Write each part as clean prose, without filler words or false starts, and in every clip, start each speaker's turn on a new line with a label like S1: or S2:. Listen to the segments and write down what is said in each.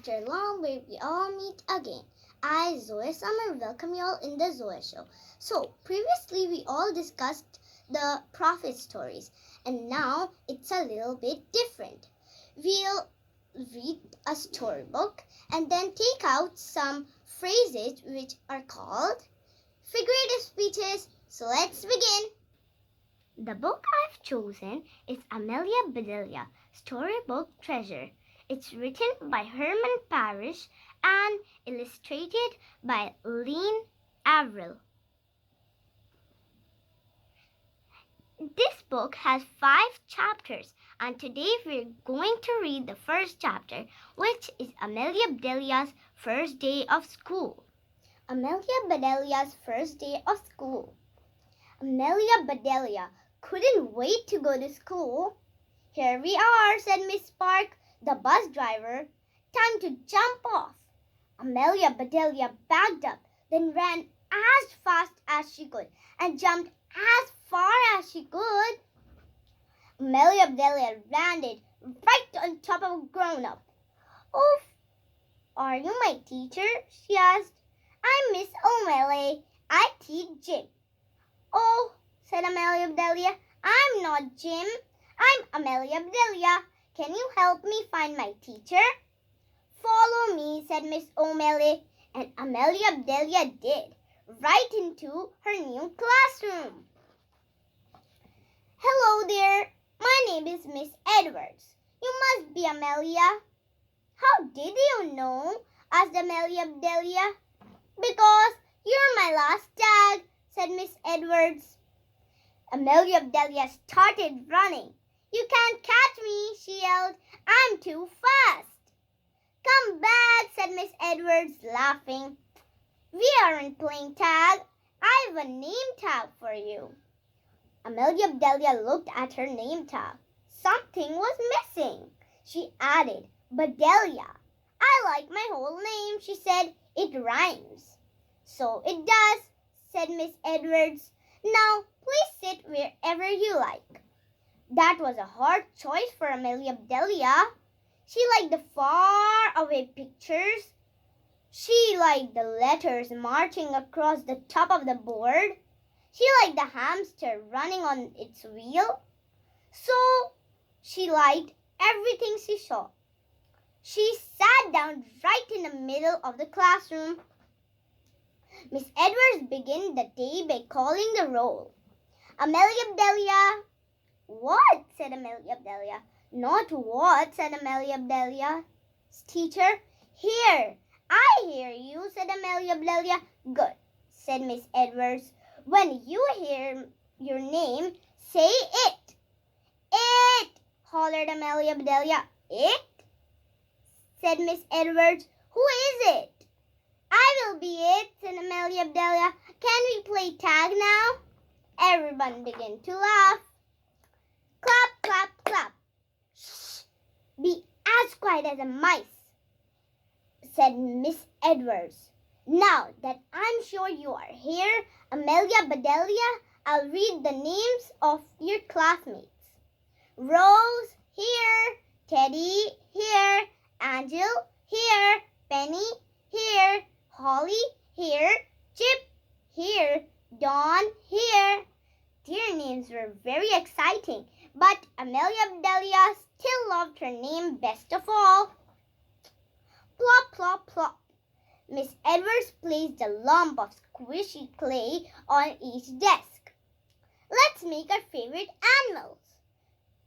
S1: after a long wait, we all meet again. I, Zoya Summer, welcome you all in the Zoya Show. So, previously we all discussed the prophet stories, and now it's a little bit different. We'll read a storybook and then take out some phrases which are called figurative speeches. So, let's begin. The book I've chosen is Amelia Bedelia, Storybook Treasure. It's written by Herman Parrish and illustrated by Lean Avril. This book has 5 chapters, and today we're going to read the first chapter, which is Amelia Bedelia's first day of school. Amelia Bedelia's first day of school. Amelia Bedelia couldn't wait to go to school. "Here we are," said Miss Spark, the bus driver. "Time to jump off." Amelia Bedelia backed up, then ran as fast as she could and jumped as far as she could. Amelia Bedelia landed right on top of a grown-up. "Oh, are you my teacher?" she asked. "I'm Miss O'Malley. I teach Jim." "Oh," said Amelia Bedelia, "I'm not Jim. I'm Amelia Bedelia. Can you help me find my teacher?" "Follow me," said Miss O'Malley, and Amelia Bedelia did, right into her new classroom. "Hello there. My name is Miss Edwards. You must be Amelia." "How did you know?" asked Amelia Bedelia. "Because you're my last tag," said Miss Edwards. Amelia Bedelia started running. "You can't catch me," she yelled. "I'm too fast." "Come back," said Miss Edwards, laughing. "We aren't playing tag. I have a name tag for you." Amelia Bedelia looked at her name tag. Something was missing. She added, "Bedelia. I like my whole name," she said. "It rhymes." "So it does," said Miss Edwards. "Now, please sit wherever you like." That was a hard choice for Amelia Bedelia. She liked the far-away pictures. She liked the letters marching across the top of the board. She liked the hamster running on its wheel. So, she liked everything she saw. She sat down right in the middle of the classroom. Miss Edwards began the day by calling the roll. "Amelia Bedelia." "What?" said Amelia Bedelia. "Not what," said Amelia Bedelia. "Teacher." "Here." "I hear you," said Amelia Bedelia. "Good," said Miss Edwards. "When you hear your name, say it." "It," hollered Amelia Bedelia. "It?" said Miss Edwards. "Who is it?" "I will be it," said Amelia Bedelia. "Can we play tag now?" Everyone began to laugh. "Clap, clap, clap." "Shh! Be as quiet as a mice," said Miss Edwards. "Now that I'm sure you are here, Amelia Bedelia, I'll read the names of your classmates. Rose, here. Teddy, here. Angel, here. Penny, here. Holly, here. Chip, here. Dawn, here." Their names were very exciting, but Amelia Bedelia still loved her name best of all. Plop, plop, plop. Miss Edwards placed a lump of squishy clay on each desk. "Let's make our favorite animals,"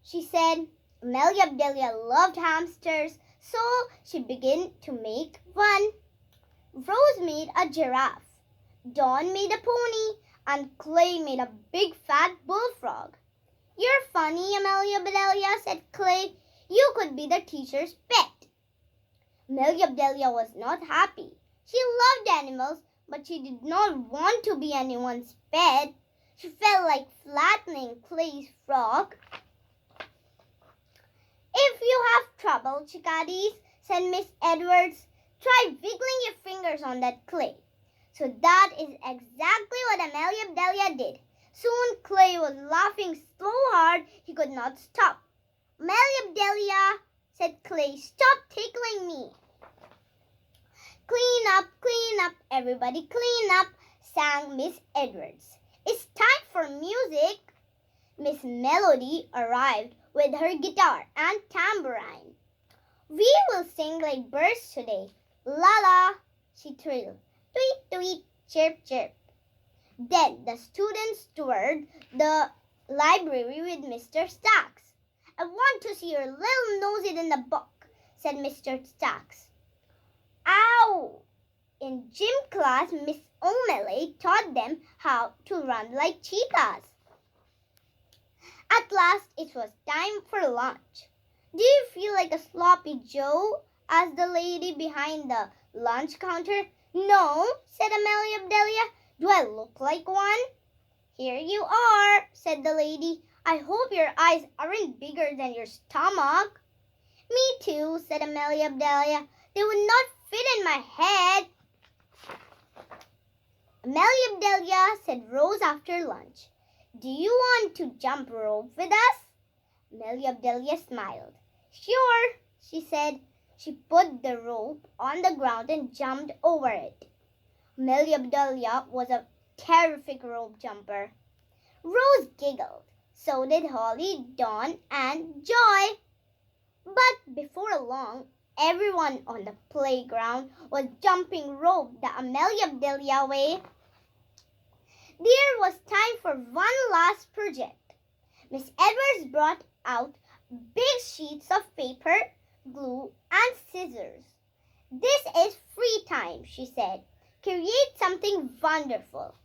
S1: she said. Amelia Bedelia loved hamsters, so she began to make one. Rose made a giraffe. Dawn made a pony, and Clay made a big fat bullfrog. "You're funny, Amelia Bedelia," said Clay. "You could be the teacher's pet." Amelia Bedelia was not happy. She loved animals, but she did not want to be anyone's pet. She felt like flattening Clay's frog. "If you have trouble, chickadees," said Miss Edwards, "try wiggling your fingers on that clay." So that is exactly what Amelia Bedelia did. Soon Clay was laughing so hard he could not stop. "Amelia Bedelia," said Clay, "stop tickling me." clean up, everybody clean up, sang Miss Edwards. It's time for music. Miss Melody arrived with her guitar and tambourine. We will sing like birds today. La la, she trilled. Tweet, tweet, chirp, chirp. Then the students toured the library with Mr. Stacks. I want to see your little nose in the book, said Mr. Stacks. Ow! In gym class, Miss O'Malley taught them how to run like cheetahs. At last, it was time for lunch. Do you feel like a sloppy Joe? Asked the lady behind the lunch counter. No, said Amelia Bedelia. Do I look like one? Here you are, said the lady. I hope your eyes aren't bigger than your stomach. Me too, said Amelia Bedelia. They would not fit in my head. Amelia Bedelia said Rose after lunch. Do you want to jump rope with us? Amelia Bedelia smiled. Sure, she said. She put the rope on the ground and jumped over it. Amelia Bedelia was a terrific rope jumper. Rose giggled. So did Holly, Dawn, and Joy. But before long, everyone on the playground was jumping rope the Amelia Bedelia way. There was time for one last project. Miss Edwards brought out big sheets of paper, glue, and scissors. This is free time, she said. Create something wonderful.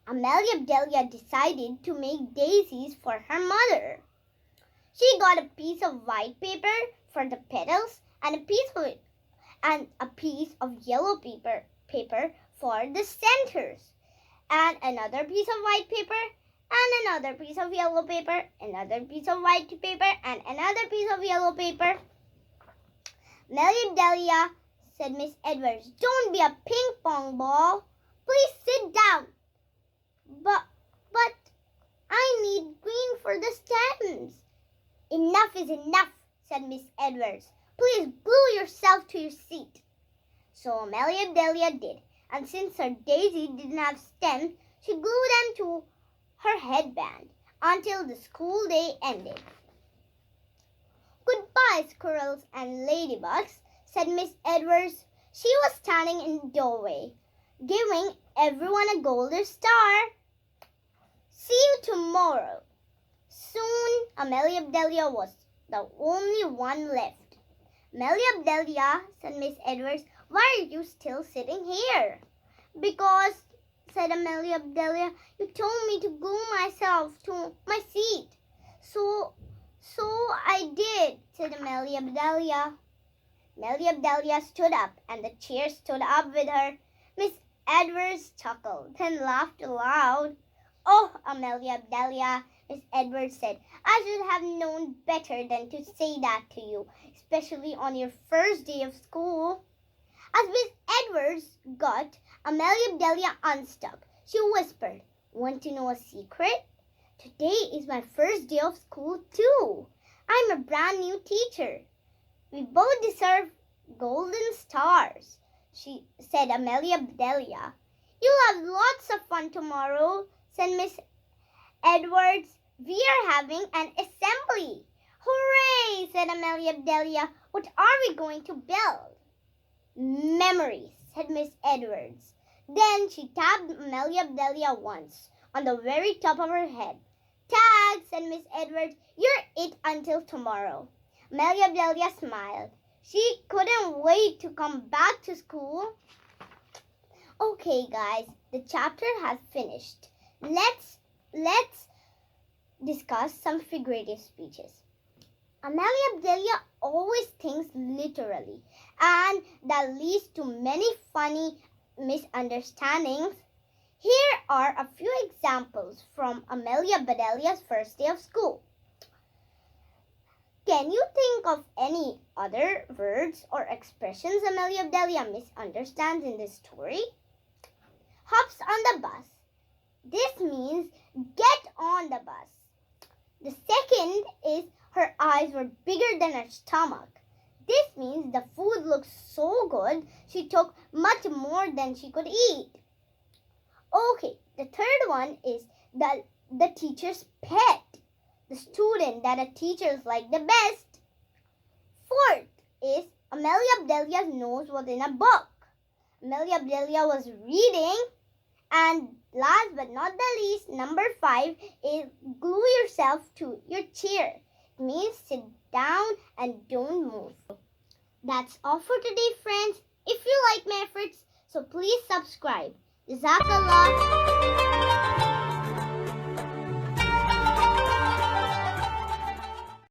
S1: Amelia Bedelia decided to make daisies for her mother. She got a piece of white paper for the petals and a piece of yellow paper for the centers, and another piece of white paper, and another piece of yellow paper, another piece of white paper, and another piece of yellow paper. Amelia Bedelia, said Miss Edwards, don't be a ping pong ball. Please sit down. But I need green for the stems. Enough is enough, said Miss Edwards. Please glue yourself to your seat. So Amelia Bedelia did, and since her daisy didn't have stems, she glued them to her headband until the school day ended. Goodbye, squirrels and ladybugs, said Miss Edwards. She was standing in the doorway, giving everyone a golden star. See you tomorrow. Soon, Amelia Bedelia was the only one left. Amelia Bedelia, said Miss Edwards, why are you still sitting here? Because, said Amelia Bedelia, you told me to glue myself to my seat. So I did, said Amelia Bedelia. Amelia Bedelia stood up, and the chair stood up with her. Miss Edwards chuckled and laughed aloud. Oh, Amelia Bedelia, Miss Edwards said, I should have known better than to say that to you, especially on your first day of school. As Miss Edwards got Amelia Bedelia unstuck, she whispered, want to know a secret? Today is my first day of school too. I'm a brand new teacher. We both deserve golden stars, she said Amelia Bedelia. You'll have lots of fun tomorrow, said Miss Edwards. We are having an assembly. Hooray, said Amelia Bedelia. What are we going to build? Memories, said Miss Edwards. Then she tapped Amelia Bedelia once on the very top of her head. Tag, said Miss Edwards. You're it until tomorrow. Amelia Bedelia smiled. She couldn't wait to come back to school. Okay, guys, the chapter has finished. Let's discuss some figurative speeches. Amelia Bedelia always thinks literally, and that leads to many funny misunderstandings. Here are a few examples from Amelia Bedelia's first day of school. Can you think of any other words or expressions Amelia Bedelia misunderstands in this story? Hops on the bus. This means get on the bus. The second is her eyes were bigger than her stomach. This means the food looks so good, she took much more than she could eat. Okay, the third one is the teacher's pet, the student that a teachers like the best. Fourth is Amelia Abdelia's nose was in a book. Amelia Abdelia was reading. And last but not the least, number 5 is glue yourself to your chair. It means sit down and don't move. That's all for today, friends. If you like my efforts, so please subscribe. Jazakallah.